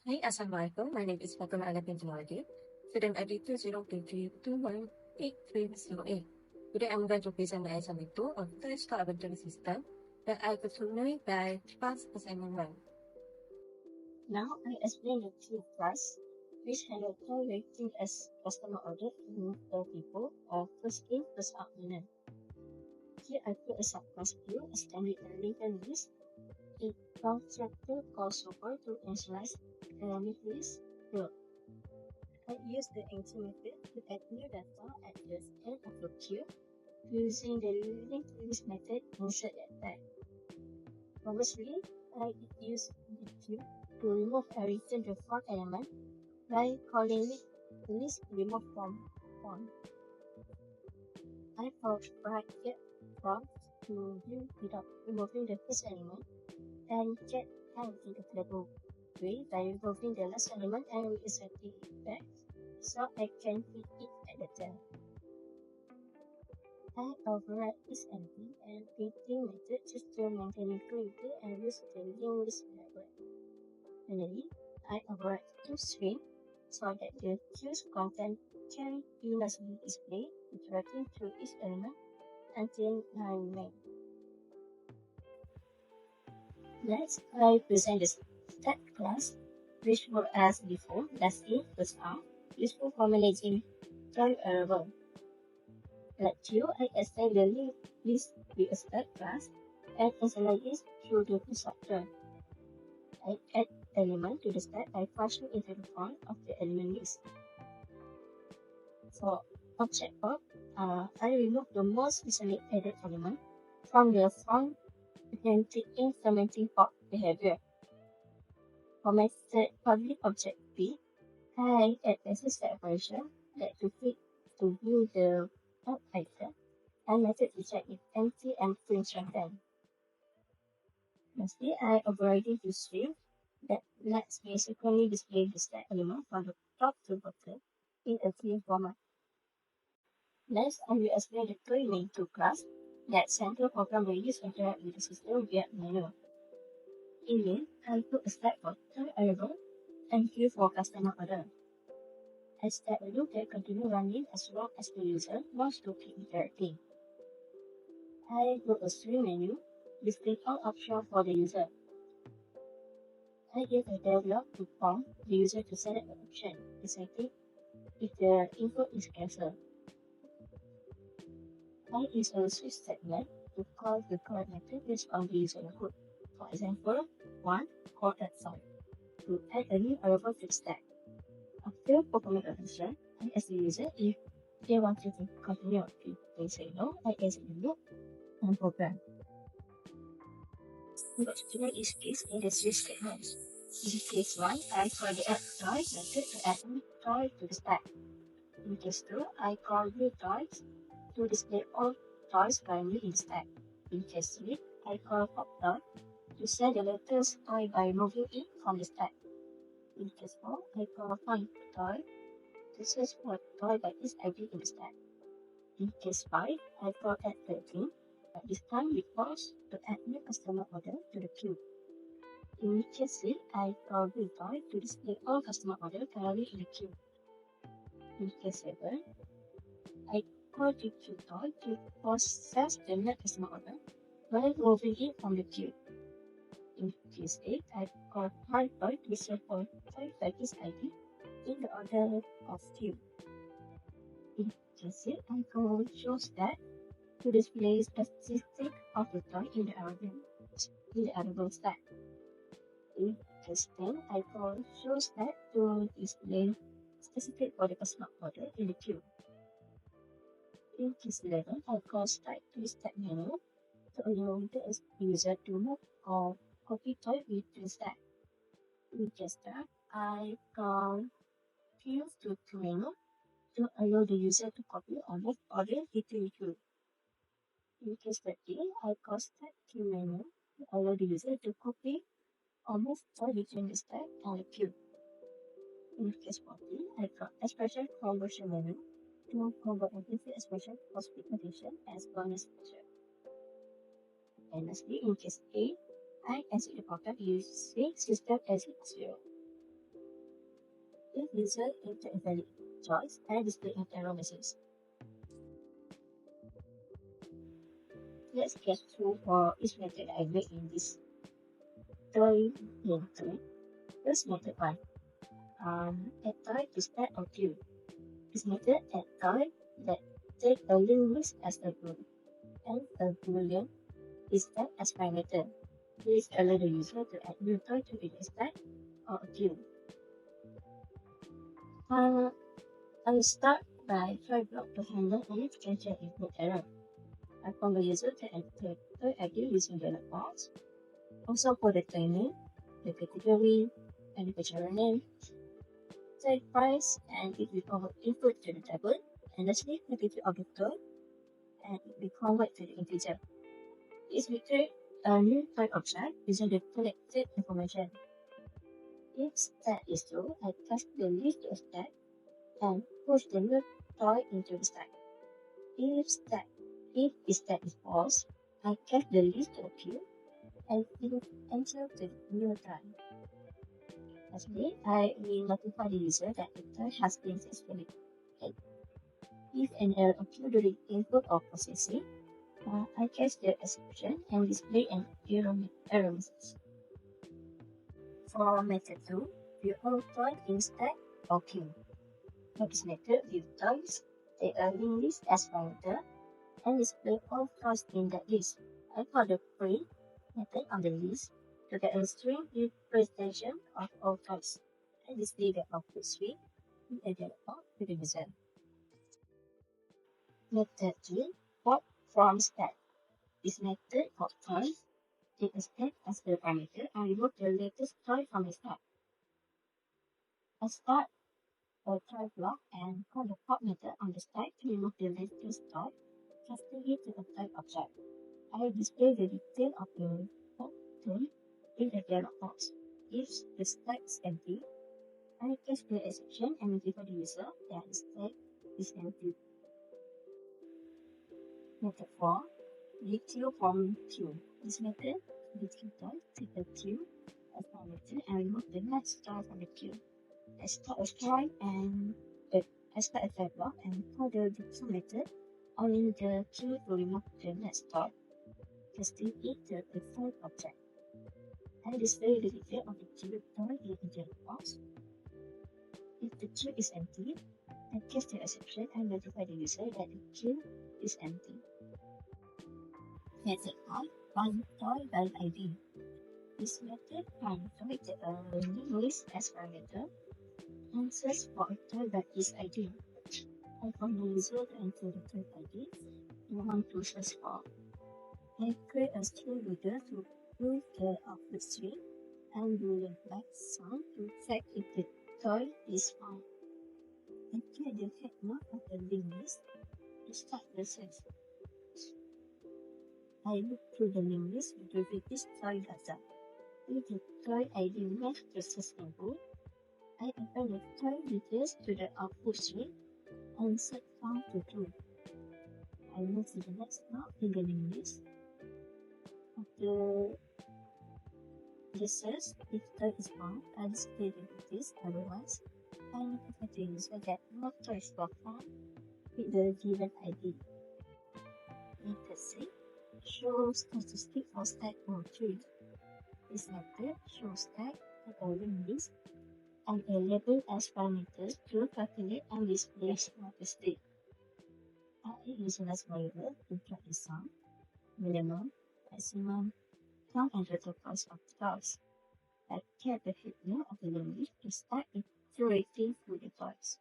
Hi, Assalamualaikum. My name is FATIN MAWARDI, student ID 2023-218308. Today I'm going to present the assignment 2 of Test Laboratory System that I continued by past assignment 1. Now I explain the two class, which handle toy waiting as customer order in the people of first in, first out manner. Here I put a subclass Q, a standard and linked list. A constructor called super to initialize dynamic list. I use the empty method to add new data at the end of the queue using the linked list method insert at tag. Obviously, I use the queue to remove a return default element by calling it list remove from form. I provide get from to view without removing the first element and get anything available way by removing the last element and reinserting it back so I can fit it at the tail. I override this empty and painting method just to maintain clarity and use the linked list library. Finally, I override toString so that the queue's content can universally display, iterating through each element until none remain. Next, I present the stat class, which works as before, last in, first out, useful for managing time variable. Like you, I extend the list with a stat class and initialize it through the constructor. I add element to the stack by passing into the form of the element list. For object of, I remove the most recently added element from the form implementing pop behavior. For my public object P, I add a separation that to fit to view the pop item and method to check if empty and print content. Lastly, I overriding to string that lets me sequentially display the stack element from the top to bottom in a clean format. Next, I will explain the toy main2 class that central program will use to interact with the system via menu. In main, I put a stack for toy arrival and queue for customer order. A stack will can continue running as long as the user wants to keep interacting. I put a string menu displaying all options for the user. I give a dialog to prompt the user to select an option, deciding if the input is cancelled. I use a switch statement to call the correct method based on the user input. For example, 1 call at site to add a new variable to the stack. After performing a function, I ask the user if they want to continue. If they say no, I exit the loop and program. In particular use case in the switch statements. In case 1, I call the add toy method to add new toy to the stack. In case 2, I call new toys to display all toys currently in the stack. In case 3, I call pop to set the latest toy by removing it from the stack. In case 4, I call find toy to search for toy by its ID in the stack. In case 5, I call add 13, but this time we pause to add new customer order to the queue. In case 6, I call view toy to display all customer order currently in the queue. In case 7, I call the queue toy to process the net customer order while removing it from the queue. In case 8, I call find toy to search for toy by its ID in the order of queue. In case 8, I call show stat to display statistics of the toy in the arable stack. In case 10, I call show stat to display statistics for the customer order in the queue. In case 11, I call stack to stack menu to allow the user to move or copy toy with the stack. In case 12, I call queue to menu to allow the user to copy or move order between queue. In case 13, I call stack queue menu to allow the user to copy or move toy between the stack and the queue. In case 14, I call expression conversion menu to convert an input expression for split notation as bonus feature. And lastly, in case 8, I exit the program using system exit 0. If user enter a valid choice, I display an error message. Let's get through for each method I made in this toy link 2. First method 1. Add toy to stack or queue. This method add toy that take a linked list as a group and a boolean is set as parameter. This allows the user to add new toy to either stack or a queue. I will start by try block to handle any potential input error. I prompt the user to enter toy ID using dialog box. Also for the toy name, the category, and the picture name, tag price, and it will convert input to the table, and lastly negative of the toy, and it will convert to the integer. This will create a new toy object using the collected information. If stack is true, I cast the list to a stack and push the new toy into the stack. If stack is false, I cast the list to a queue and enter the new toy. Lastly, I will notify the user that the toy has been successfully added. If an error occurs during input or processing, I catch the exception and display an error message. For method 2, view all toys in stack or queue. For this method, view toys, take a linked list as parameter, and display all toys in that list. I call the print method on the list to get a string representation of all toys, and display the output string in a dialog box to the user. Method 3, pop from stack. This method for toys take a stack as the parameter and remove the latest toy from the stack. I start a toy block and call the pop method on the stack to remove the latest toy, casting it to the toy object. I display the detail of the pop toy in the dialog box. If the stack is empty, I catch the exception and notify the user that the stack is empty. Method 4. Queue from queue. This method, the queue toy, take a queue as parameter and remove the next toy from the queue. I start a toy and I start a toy block and call the queue method on the queue to remove the next toy, casting it to the toy object. I display the detail of the queue toy in the dialog box. If the queue is empty, I catch the exception and notify the user that the queue is empty. Method 5. Find toy by ID. This method finds toy that are linked list as parameter and search for a toy by its ID. I find the user to enter the toy ID you want to search for. I create a string reader to prove the output string and boolean black sound to check if the toy is found. I get the head node of the linked list to start the search. I look through the linked list to review this toy data. If the toy ID matches the search input, I append the toy details to the output string and set found to true. I move to the next node in the linked list. After the search, if toy is found, I display the details, otherwise, I notify the user that no toys were found with the given ID. Method 6. Show statistic for stack or queue. This method shows stack at a linked list and a label as parameters to calculate and display statistic. I initialize variable to track the sum, minimum, maximum, count and total cost of the toys. I get the head node of the linked list to start iterating through the toys.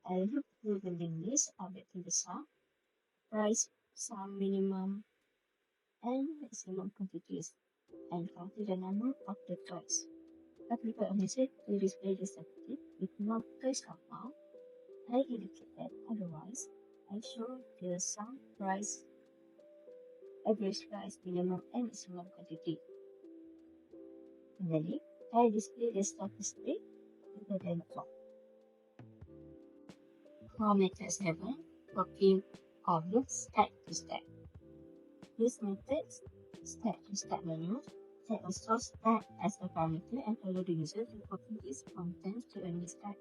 I look through the linked list updating the sum, price, sum, minimum, and maximum quantities, and counting the number of the toys. I prepare a message to display the statistic. If no toys are found, I indicate that, otherwise, I show the sum, price, average price, minimum, and maximum quantity. Finally, I display the statistic in the dialog box. For method 7, copying objects stack to stack. This method stack to stack menu set a source tag as a parameter and allow the user to copy its contents to a new stack.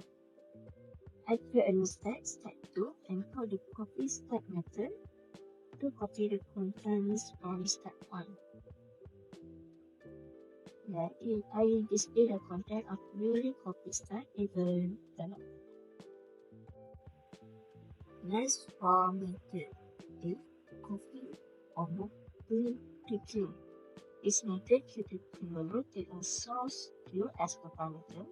I create a new stack, stack2, and call the copy stack method to copy the contents from stack 1. Then I display the content of newly copied stack in the dialog. Next, for method if copy or move to queue. This method should evaluate a source queue as a parameter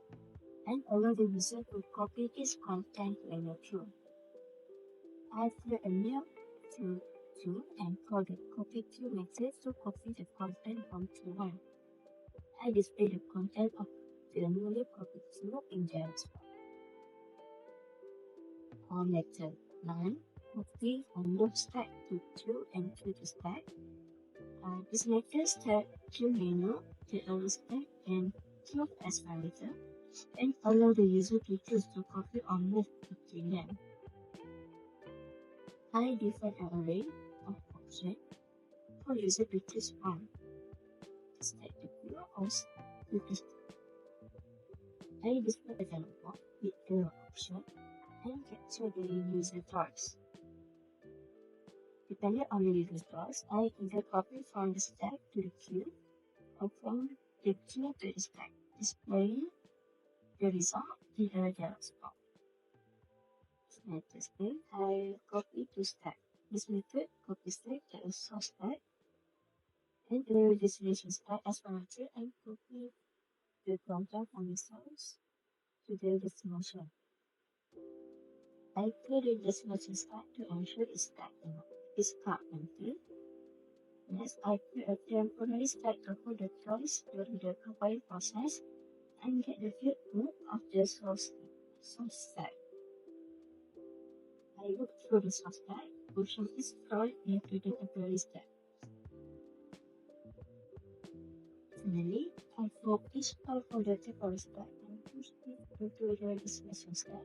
and allow the user to copy its content to a new queue. I create a new queue and call the copy queue method to copy the content from queue 1. I display the content of the newly copied queue in dialog. On method 9, copy or move stack to queue and queue to stack. This method start queue menu to a stack and queue as parameter and allow the user to choose to copy or move between them. I define an array of objects for user to choose from stack to queue or queue to stack. I display a dialog box with the option and capture the user choice. Depending on the user's choice, I either copy from the stack to the queue or from the queue to the stack, displaying the result in a dialog box. Next thing, I copy to stack. This method copy stack to a source stack and the destination stack as parameter and copy the content from the source to the destination. I clear the destination stack to ensure it's stack empty. Next, I create a temporary stack to hold the choice during the compile process and get the field mode of the source stack. I look through the source stack, pushing its scroll into the temporary stack. Finally, I fork each file from the temporary stack and push it into the destination stack,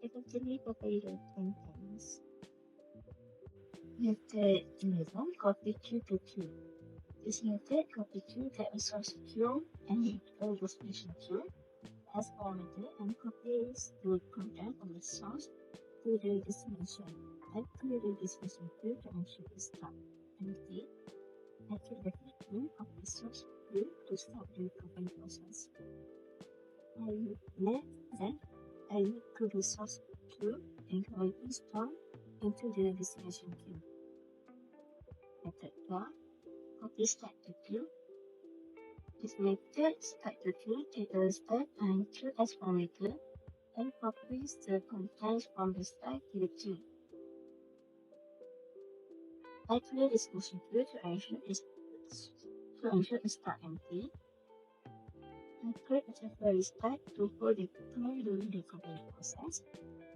eventually copy the contents. Method 11, copy queue to queue. This method copy queue to a source queue and a destination queue as parameter and copies the content from the source to the destination. I clear the destination queue to ensure it's empty. I check the name of the source queue to start the compile process. Then I look to the source queue and call install into the destination queue. Method 1, copy stack to queue. This method stack to queue take a stack and queue as parameter and copies the contents from the stack to the queue. I clear this destination queue to ensure it's stack empty. I create a temporary stack to hold the time during the compile process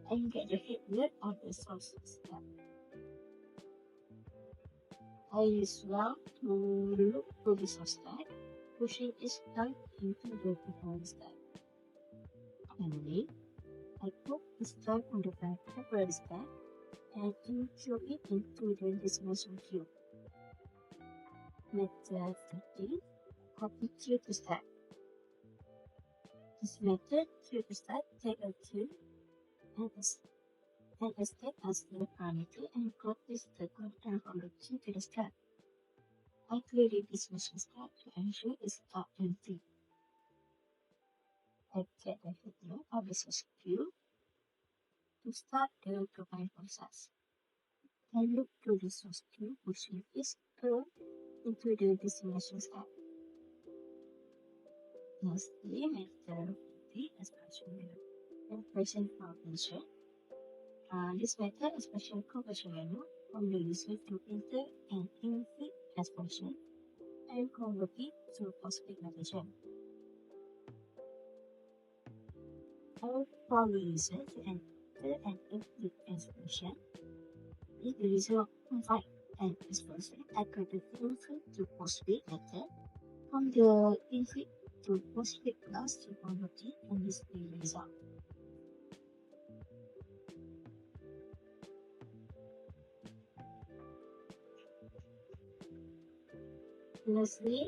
and get the head of the source stack. I use route to look through the source stack, pushing each type into the performance stack. Finally, I put this type on the temporary stack and include it into the destination queue. Method 13, copy queue to stack. This method, queue to stack, take a queue and a stack as the parameter and copies the content from the queue to the stack. I clear the destination stack to ensure it's stack empty. I get the header of the source queue to start the compile process. I look to the source queue, pushing its curl into the destination stack. Lastly, method 50 expression function. This method is special conversion menu from the user to enter an input expression and convert it to postfix notation. Our power user to enter an input expression. If the user provide an expression, I create the input to postfix method from the input to postfix class to convert it and display the result. Lastly,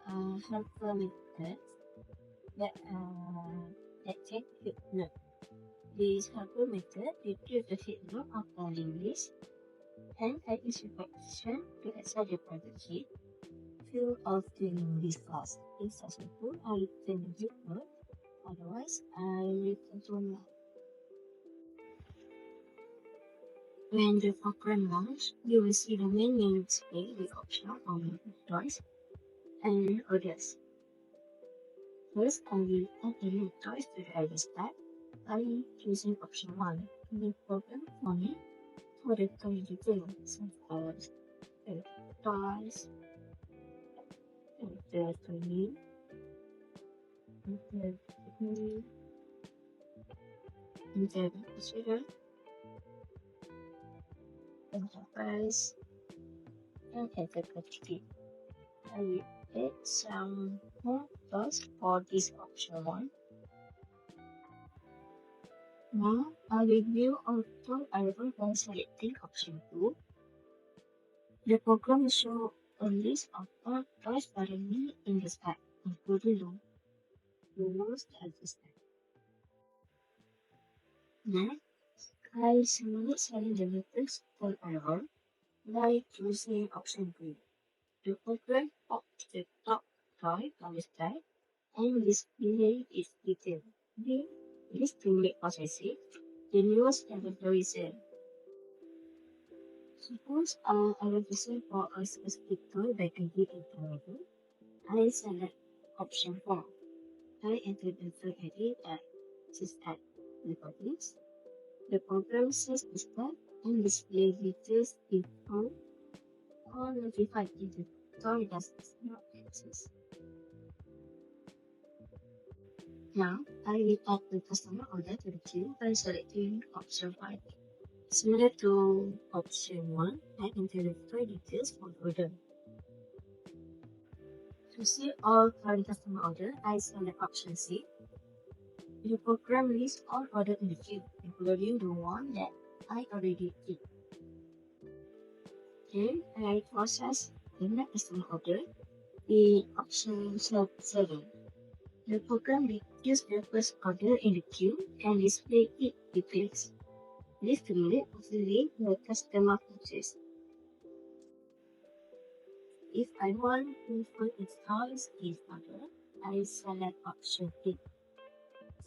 helpful methods that take hit load. This helpful method reduces the hit load of the link list and is repetition to access the private key. Few of doing this class is successful, I return the hit load, otherwise I return to null. When the program launches, you will see the main menu display with options on toys and others. First, I will add a new toys to the address tab by choosing option 1. The program for me for the toy detail, such as the toys, the toy name, the technique, the procedure, the price, and enter quantity. I will add some more toys for this option 1. Now, I will view all toy arrival by selecting option 2. The program will show a list of all toys currently in the stack, including the ones that exist. Next, I simulate selling the latest toy arrival by choosing option 3. The program pops the top toy on the stack and display its detail. Then, this stimulate processing the newest inventory sale. Suppose I want to sell for a specific toy by ID interval. I select option 4. I enter the toy ID that is at the coordinates. The program says the step and display details if found or notified if the toy does not exist. Now, I will add the customer order to the queue by selecting option 5. Similar to option 1, I enter the toy details for the order. To see all current customer order, I select option C. The program lists all orders in the queue, including the one that I already did. Then I process the next customer order in option 7. The program reduces the first order in the queue and display it details. This stimulates only the customer purchase. If I want to install this order, I select option 8.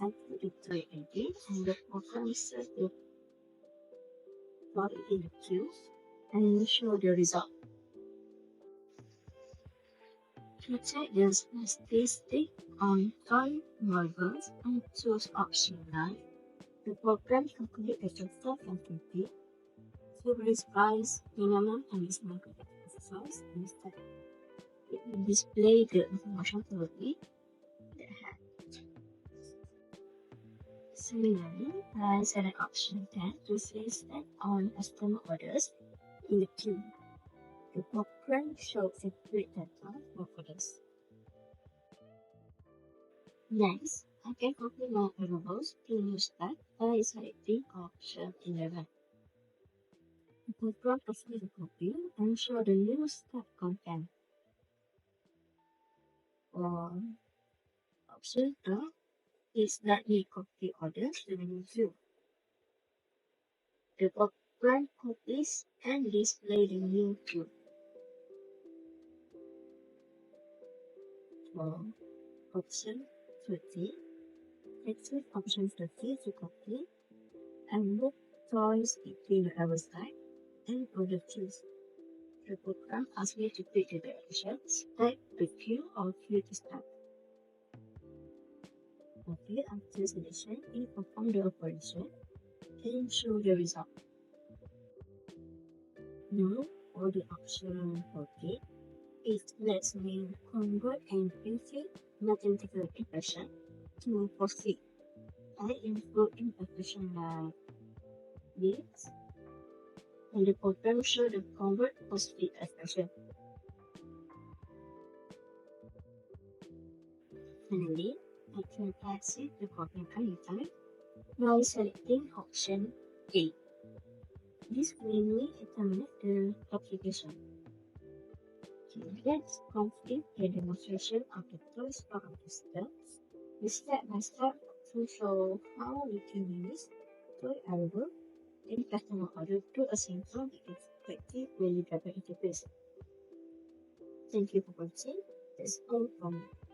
I put the toy ID and the program sets the toy in the queue and show the result. To check the statistic on toy marbles, I choose option 9. The program calculates the total quantity, favorite price, minimum and maximum size, and step. It will display the information clearly. Similarly, I select option 10 to see step on customer orders in the queue. The program shows complete data for orders. Next, I can copy my variables to new stack by selecting option 11. The program proceeds the copy and show the new stack content. For option 12, is that we copy orders to the new queue. The program copies and displays the new queue. For option 30, exit option 30 to copy and move toys between the error stack and order queues. The program asks me to pick the directions, type the queue or queue to start. Okay, after selection, it perform the operation and show the result. Now, for the option 40, it lets me convert an input mathematical expression to proceed. I input in expression like this, and the program shows the convert positive expression. Finally, I can exit the program anytime by selecting option A. This will terminate the application. Let's complete the demonstration of the toys power system. We step by step to show how we can use toy arrow in customer order to assemble the effective value driver interface. Thank you for watching. That's all from me.